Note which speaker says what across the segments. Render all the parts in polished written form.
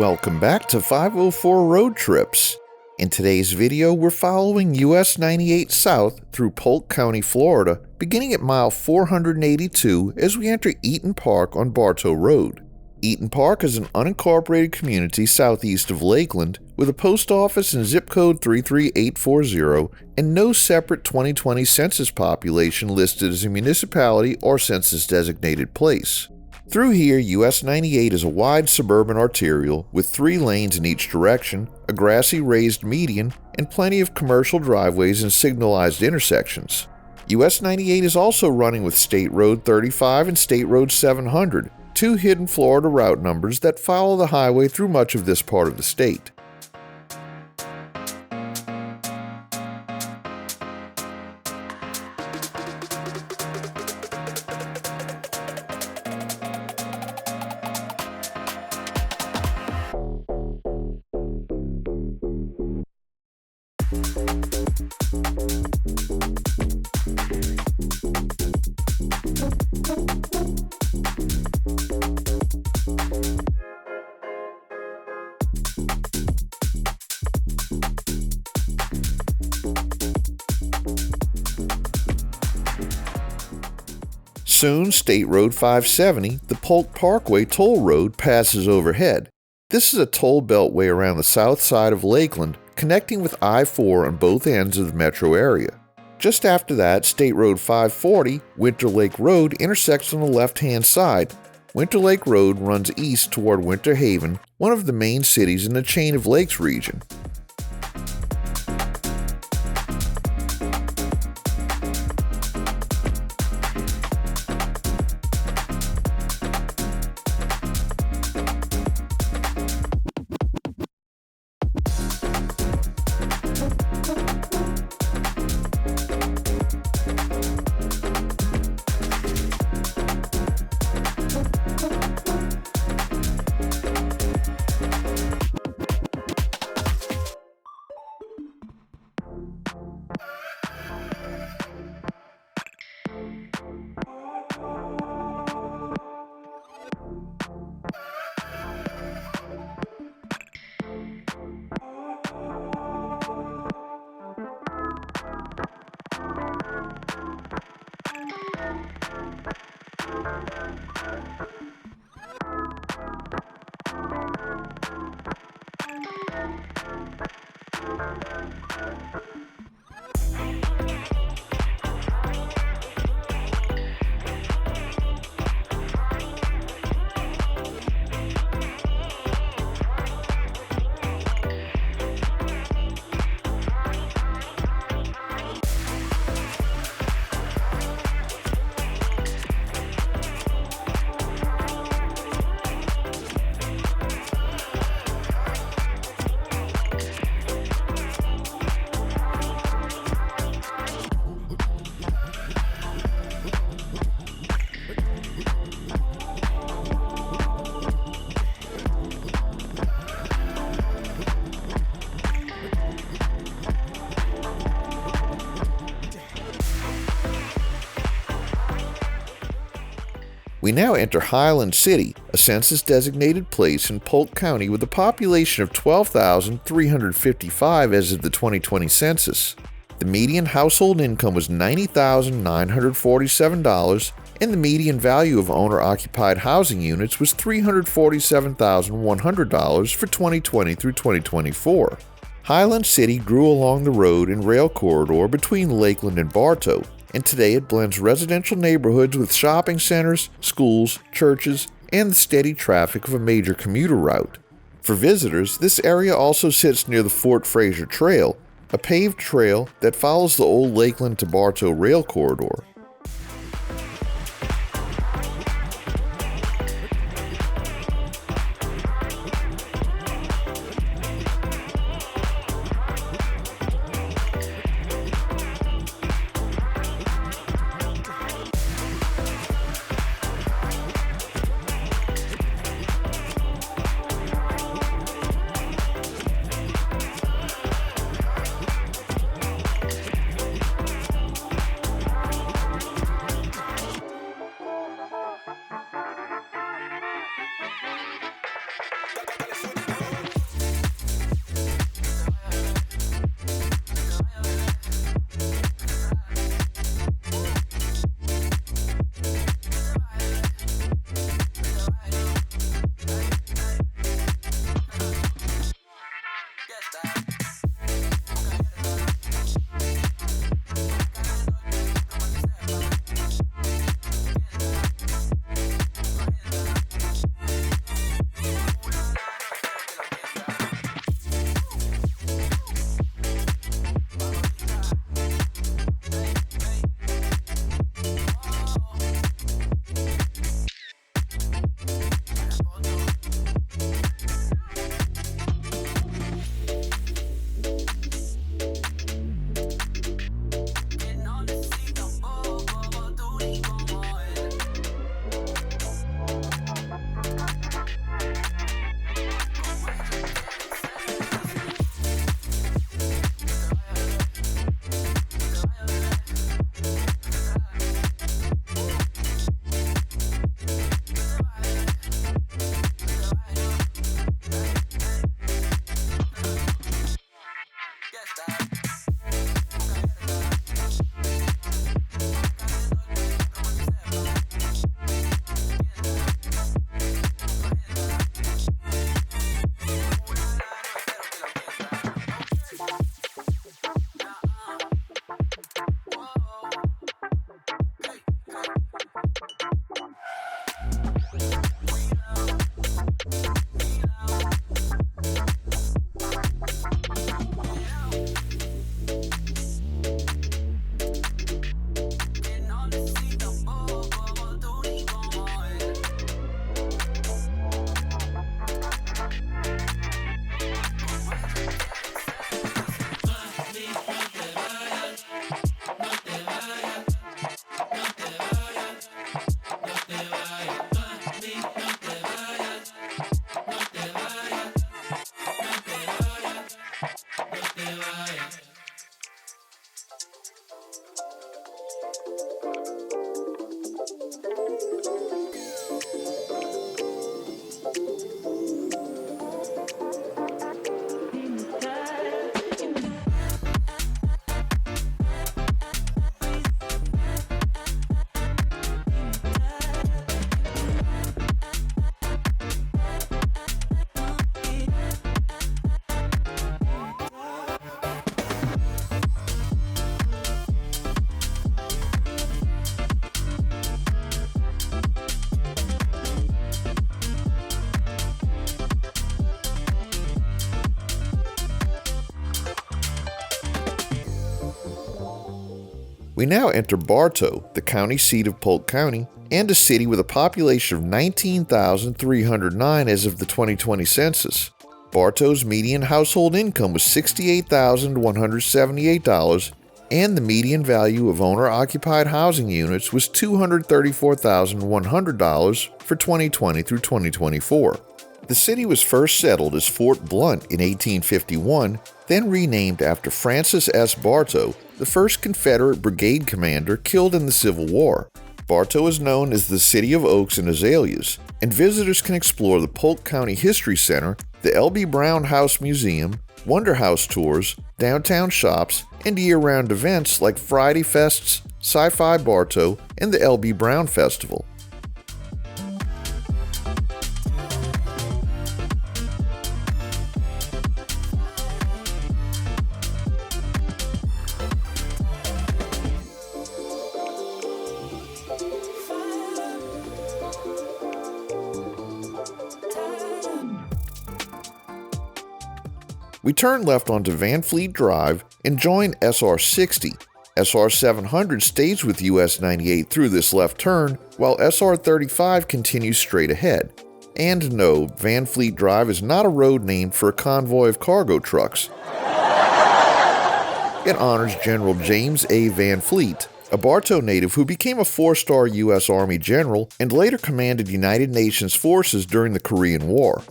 Speaker 1: Welcome back to 504 Road Trips. In today's video, we're following US-98 south through Polk County, Florida, beginning at mile 482 as we enter Eaton Park on Bartow Road. Eaton Park is an unincorporated community southeast of Lakeland with a post office and zip code 33840 and no separate 2020 census population listed as a municipality or census-designated place. Through here, US-98 is a wide suburban arterial with 3 lanes in each direction, a grassy raised median, and plenty of commercial driveways and signalized intersections. US-98 is also running with State Road 35 and State Road 700, 2 hidden Florida route numbers that follow the highway through much of this part of the state. Soon, State Road 570, the Polk Parkway toll road, passes overhead. This is a toll beltway around the south side of Lakeland, connecting with I-4 on both ends of the metro area. Just after that, State Road 540, Winter Lake Road, intersects on the left-hand side. Winter Lake Road runs east toward Winter Haven, one of the main cities in the Chain of Lakes region. We now enter Highland City, a census-designated place in Polk County with a population of 12,355 as of the 2020 census. The median household income was $90,947, and the median value of owner-occupied housing units was $347,100 for 2020 through 2024. Highland City grew along the road and rail corridor between Lakeland and Bartow, and today it blends residential neighborhoods with shopping centers, schools, churches, and the steady traffic of a major commuter route. For visitors, this area also sits near the Fort Fraser Trail, a paved trail that follows the old Lakeland to Bartow rail corridor. We now enter Bartow, the county seat of Polk County, and a city with a population of 19,309 as of the 2020 census. Bartow's median household income was $68,178, and the median value of owner-occupied housing units was $234,100 for 2020 through 2024. The city was first settled as Fort Blount in 1851, then renamed after Francis S. Bartow, the first Confederate brigade commander killed in the Civil War. Bartow is known as the City of Oaks and Azaleas, and visitors can explore the Polk County History Center, the L.B. Brown House Museum, Wonder House tours, downtown shops, and year-round events like Friday Fests, Sci-Fi Bartow, and the L.B. Brown Festival. We turn left onto Van Fleet Drive and join SR 60. SR 700 stays with US 98 through this left turn, while SR 35 continues straight ahead. And no, Van Fleet Drive is not a road named for a convoy of cargo trucks. It honors General James A. Van Fleet, a Bartow native who became a 4-star U.S. Army general and later commanded United Nations forces during the Korean War.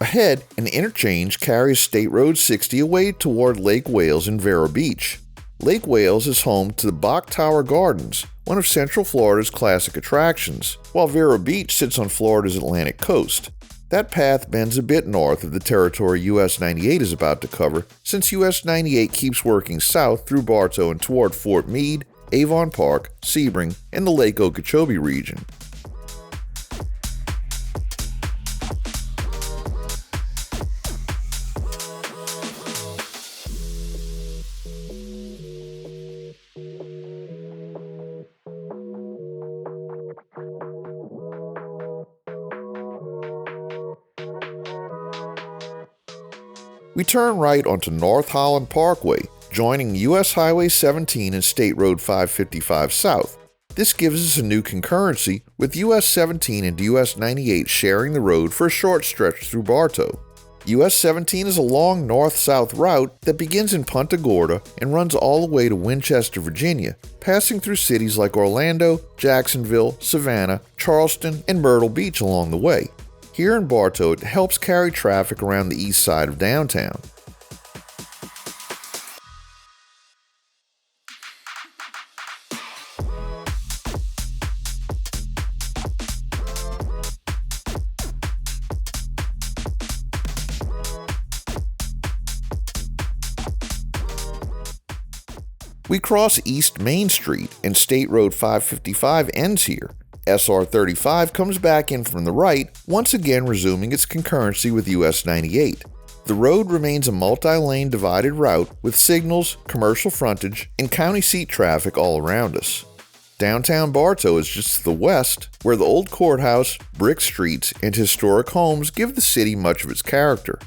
Speaker 1: Ahead, an interchange carries State Road 60 away toward Lake Wales and Vero Beach. Lake Wales is home to the Bok Tower Gardens, one of Central Florida's classic attractions, while Vero Beach sits on Florida's Atlantic coast. That path bends a bit north of the territory US 98 is about to cover, since US 98 keeps working south through Bartow and toward Fort Meade, Avon Park, Sebring, and the Lake Okeechobee region. We turn right onto North Holland Parkway, joining US Highway 17 and State Road 555 South. This gives us a new concurrency, with US 17 and US 98 sharing the road for a short stretch through Bartow. US 17 is a long north-south route that begins in Punta Gorda and runs all the way to Winchester, Virginia, passing through cities like Orlando, Jacksonville, Savannah, Charleston, and Myrtle Beach along the way. Here in Bartow, it helps carry traffic around the east side of downtown. We cross East Main Street, and State Road 555 ends here. SR 35 comes back in from the right, once again resuming its concurrency with US 98. The road remains a multi-lane divided route with signals, commercial frontage, and county seat traffic all around us. Downtown Bartow is just to the west, where the old courthouse, brick streets, and historic homes give the city much of its character.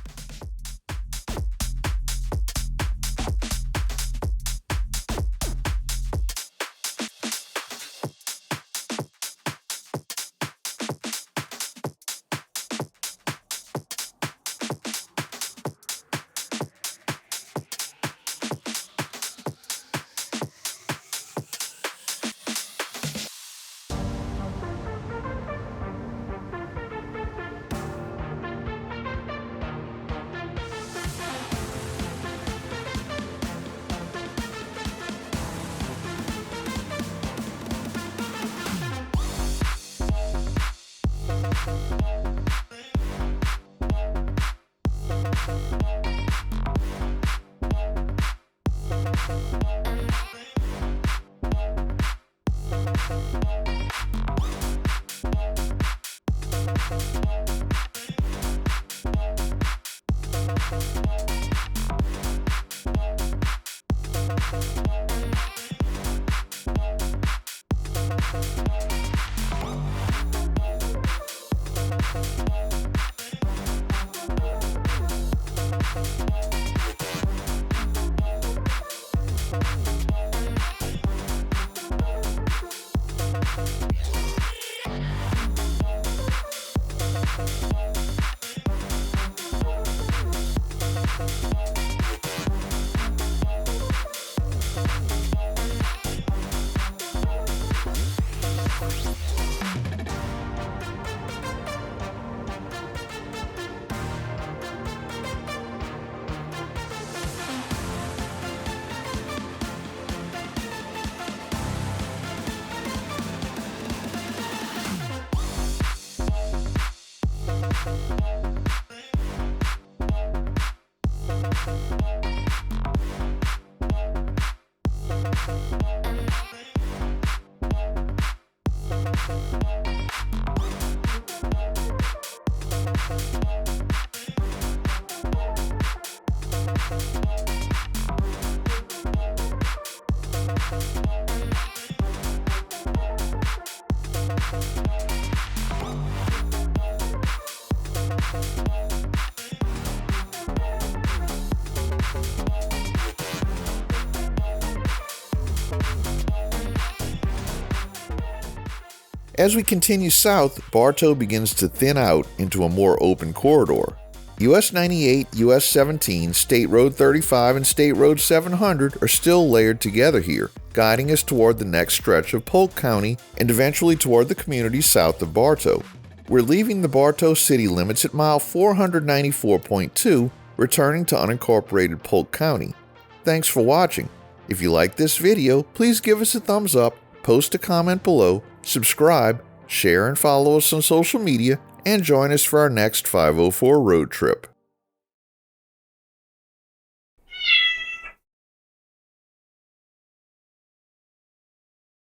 Speaker 1: As we continue south, Bartow begins to thin out into a more open corridor. US-98, US-17, State Road 35, and State Road 700 are still layered together here, guiding us toward the next stretch of Polk County and eventually toward the community south of Bartow. We're leaving the Bartow city limits at mile 494.2, returning to unincorporated Polk County. Thanks for watching. If you like this video, please give us a thumbs up, post a comment below, subscribe, share and follow us on social media, and join us for our next 504 road trip.